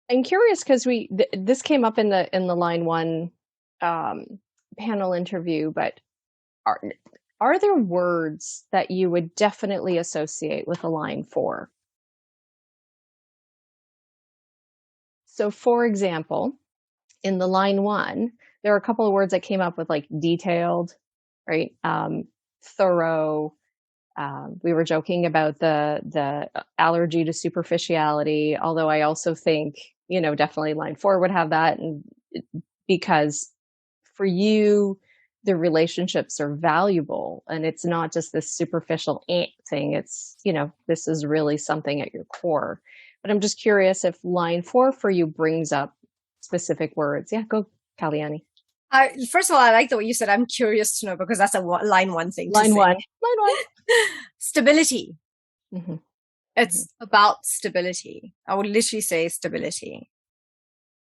I'm curious because this came up in the line one panel interview, but are there words that you would definitely associate with a line 4? So, for example, in the line 1, there are a couple of words that came up with like detailed, right? Thorough. We were joking about the allergy to superficiality, although I also think, definitely line 4 would have that, and because for you, the relationships are valuable, and it's not just this superficial thing. It's, this is really something at your core. But I'm just curious if line 4 for you brings up specific words. Yeah, go, Kalyani. First of all, I like the way you said, I'm curious to know, because that's a line 1 thing line to say. Line 1. Stability. Mm-hmm. It's about stability. I would literally say stability.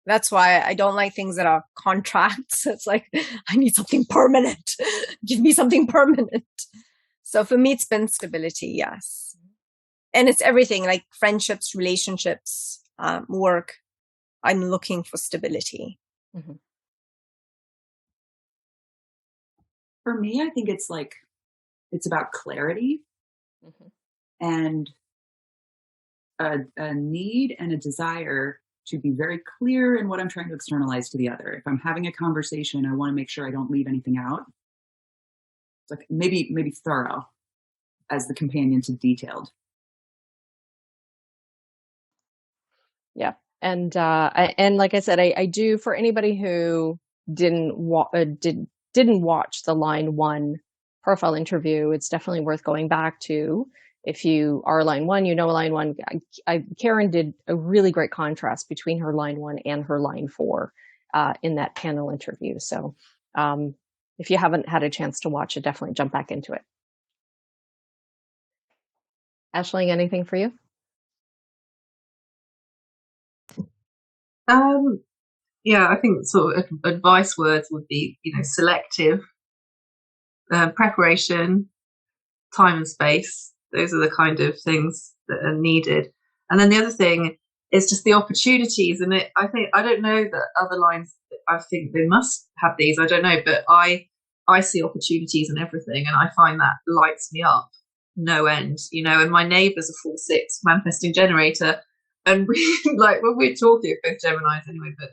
That's why I don't like things that are contracts. It's like, I need something permanent. Give me something permanent. So for me, it's been stability, yes. And it's everything, like friendships, relationships, work. I'm looking for stability. Mm-hmm. For me, I think it's about clarity, mm-hmm. and a need and a desire to be very clear in what I'm trying to externalize to the other. If I'm having a conversation, I want to make sure I don't leave anything out. It's like maybe thorough as the companion to detailed. Yeah. And like I said, I do, for anybody who didn't watch the line 1 profile interview, it's definitely worth going back to. If you are line 1, line 1. Karen did a really great contrast between her line 1 and her line 4 in that panel interview. So if you haven't had a chance to watch it, definitely jump back into it. Aisling, anything for you? Yeah, I think sort of advice words would be, selective, preparation, time and space. Those are the kind of things that are needed. And then the other thing is just the opportunities. And I don't know that other lines, I think they must have these. I don't know, but I see opportunities in everything, and I find that lights me up no end. And my neighbour's a 4/6 manifesting generator. And like when we're talking, both Geminis anyway, but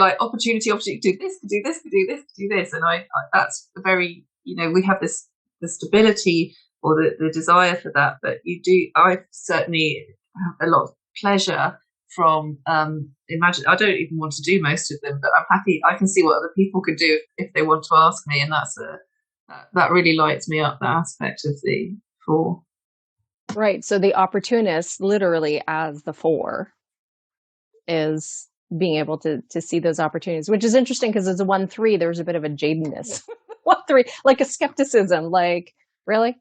like opportunity, do this, do this, do this, do this, and I that's very, we have the stability or the desire for that, but I certainly have a lot of pleasure from imagine. I don't even want to do most of them, but I'm happy. I can see what other people could do if they want to ask me, and that really lights me up. That aspect of the 4. Right. So the opportunist, literally as the 4, is being able to see those opportunities, which is interesting because as a 1/3, there's a bit of a jadedness. 1/3, like a skepticism, like, really?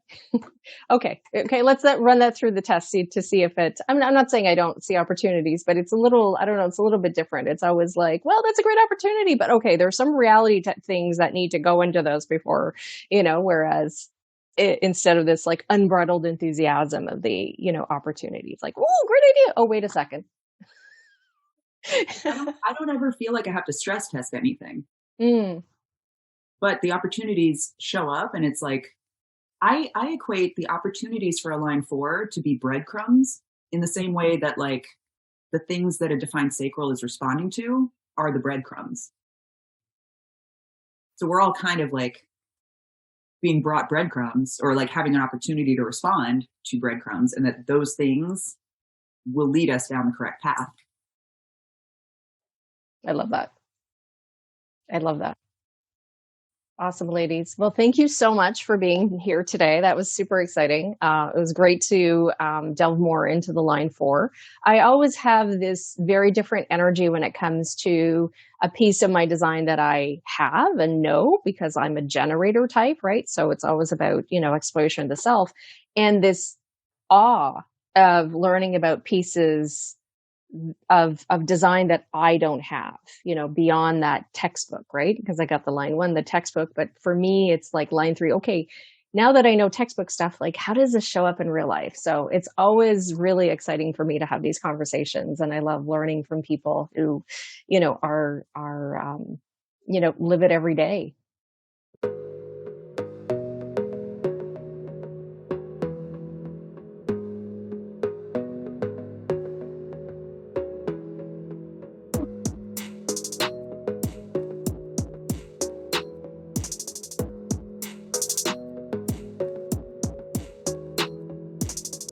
Okay, let's run that through the test to see if it, I'm not saying I don't see opportunities, but it's a little, I don't know, it's a little bit different. It's always like, well, that's a great opportunity, but okay, there's some reality things that need to go into those before, whereas instead of this like unbridled enthusiasm of the, opportunities, like, oh, great idea. Oh, wait a second. I don't ever feel like I have to stress test anything. But the opportunities show up, and it's like, I equate the opportunities for a line 4 to be breadcrumbs, in the same way that like the things that a defined sacral is responding to are the breadcrumbs. So we're all kind of like being brought breadcrumbs, or like having an opportunity to respond to breadcrumbs, and that those things will lead us down the correct path. I love that. Awesome, ladies. Well, thank you so much for being here today. That was super exciting. It was great to delve more into the line 4. I always have this very different energy when it comes to a piece of my design that I have and know, because I'm a generator type, right? So it's always about, exploration of the self, and this awe of learning about pieces of design that I don't have, beyond that textbook, right? Because I got the line 1, the textbook, but for me, it's like line 3. Okay, now that I know textbook stuff, like how does this show up in real life? So it's always really exciting for me to have these conversations. And I love learning from people who, are live it every day.